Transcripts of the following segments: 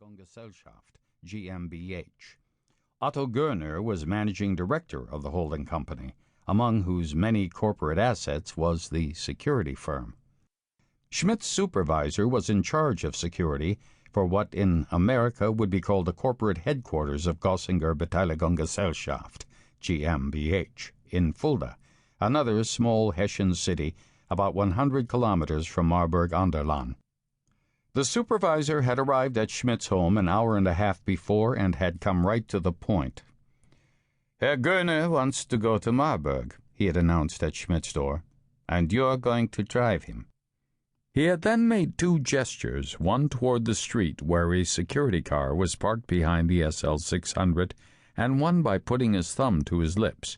Beteiligungsgesellschaft, GmbH. Otto Görner was managing director of the holding company, among whose many corporate assets was the security firm. Schmidt's supervisor was in charge of security for what in America would be called the corporate headquarters of Gossinger Beteiligungsgesellschaft, GmbH, in Fulda, another small Hessian city about 100 kilometers from Marburg an der Lahn. The supervisor had arrived at Schmidt's home an hour and a half before and had come right to the point. "Herr Görner wants to go to Marburg," he had announced at Schmidt's door, "and you're going to drive him." He had then made two gestures, one toward the street where a security car was parked behind the SL 600, and one by putting his thumb to his lips.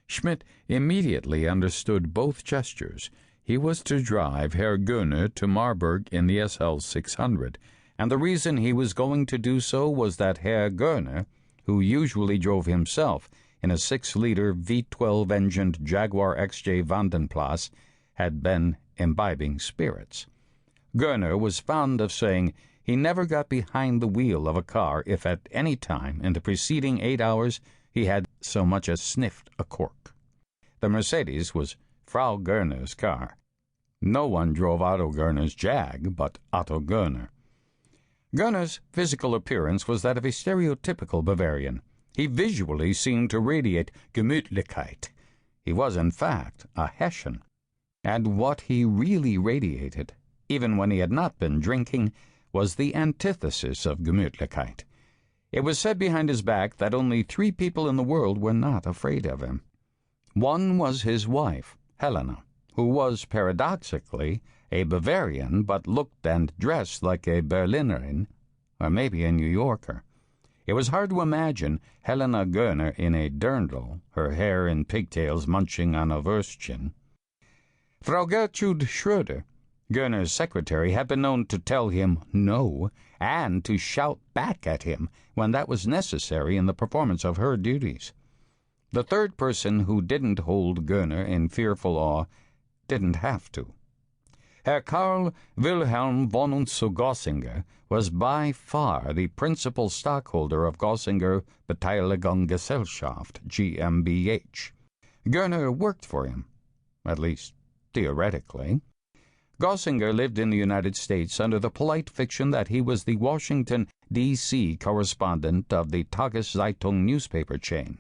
Schmidt immediately understood both gestures. He was to drive Herr Görner to Marburg in the SL 600, and the reason he was going to do so was that Herr Görner, who usually drove himself in a 6-liter V12-engined Jaguar XJ Vandenplas, had been imbibing spirits. Görner was fond of saying he never got behind the wheel of a car if at any time in the preceding 8 hours he had so much as sniffed a cork. The Mercedes was Frau Görner's car. No one drove Otto Görner's Jag but Otto Görner. Görner's physical appearance was that of a stereotypical Bavarian. He visually seemed to radiate Gemütlichkeit. He was, in fact, a Hessian. And what he really radiated, even when he had not been drinking, was the antithesis of Gemütlichkeit. It was said behind his back that only 3 people in the world were not afraid of him. One was his wife, Helena, who was, paradoxically, a Bavarian but looked and dressed like a Berlinerin, or maybe a New Yorker. It was hard to imagine Helena Görner in a dirndl, her hair in pigtails munching on a Würstchen. Frau Gertrude Schröder, Görner's secretary, had been known to tell him no and to shout back at him when that was necessary in the performance of her duties. The third person who didn't hold Görner in fearful awe didn't have to. Herr Karl Wilhelm von und zu Gossinger was by far the principal stockholder of Gossinger Beteiligungsgesellschaft, GmbH. Görner worked for him, at least theoretically. Gossinger lived in the United States under the polite fiction that he was the Washington, D.C. correspondent of the Tageszeitung newspaper chain.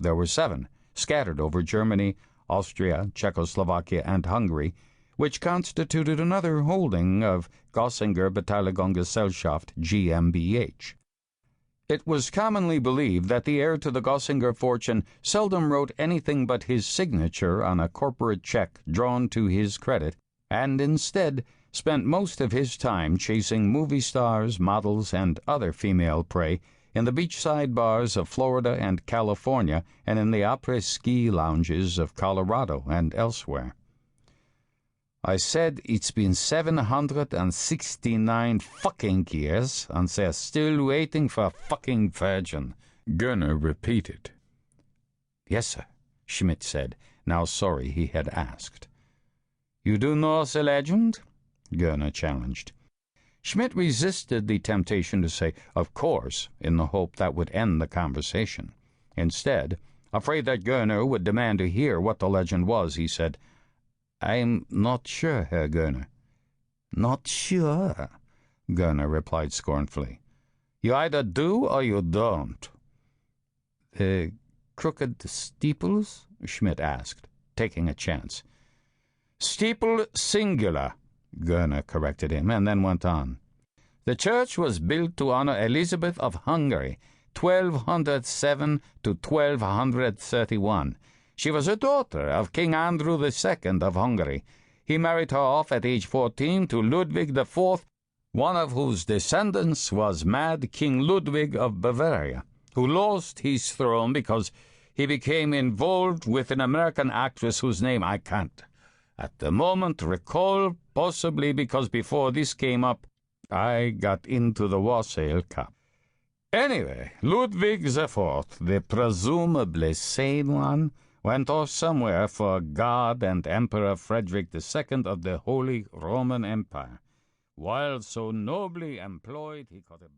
There were 7, scattered over Germany, Austria, Czechoslovakia, and Hungary, which constituted another holding of Gossinger Beteiligungsgesellschaft, GmbH. It was commonly believed that the heir to the Gossinger fortune seldom wrote anything but his signature on a corporate check drawn to his credit, and instead spent most of his time chasing movie stars, models, and other female prey in the beachside bars of Florida and California and in the après-ski lounges of Colorado and elsewhere. "I said it's been 769 fucking years, and they're still waiting for a fucking virgin," Görner repeated. "Yes, sir," Schmidt said, now sorry he had asked. "You do know the legend?" Görner challenged. Schmidt resisted the temptation to say, "Of course," in the hope that would end the conversation. Instead, afraid that Görner would demand to hear what the legend was, he said, "I'm not sure, Herr Görner." "Not sure?" Görner replied scornfully. "You either do or you don't." "The crooked steeples?" Schmidt asked, taking a chance. "Steeple singular," Görner corrected him, and then went on. "The church was built to honor Elizabeth of Hungary, 1207 to 1231. She was a daughter of King Andrew II of Hungary. He married her off at age 14 to Ludwig IV, one of whose descendants was Mad King Ludwig of Bavaria, who lost his throne because he became involved with an American actress whose name I can't at the moment recall, possibly because before this came up, I got into the wassail cup. Anyway, Ludwig IV, the presumably sane one, went off somewhere for God and Emperor Frederick II of the Holy Roman Empire. While so nobly employed, he caught a